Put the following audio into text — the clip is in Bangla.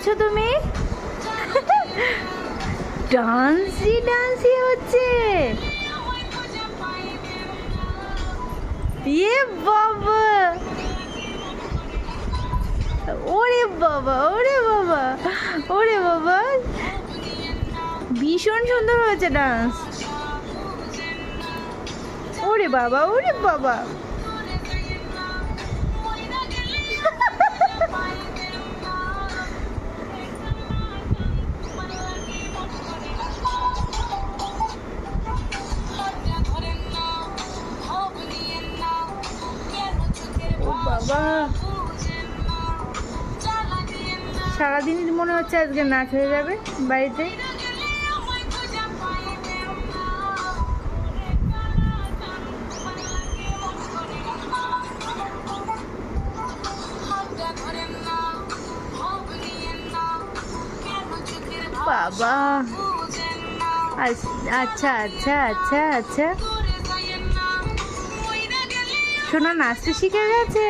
করছো তুমি? ডান্সি ডান্সি হচ্ছে। ইয়ে বাবা, ওরে বাবা, ওরে বাবা, ওরে বাবা, ভীষণ সুন্দর হয়েছে ডান্স। ওরে বাবা, ওরে বাবা, ও বাবা, সারাদিন মনে হচ্ছে আজকে নাচ হয়ে যাবে বাড়িতে। বাবা, আচ্ছা আচ্ছা আচ্ছা আচ্ছা, শোনা নাচতে শিখে গেছে।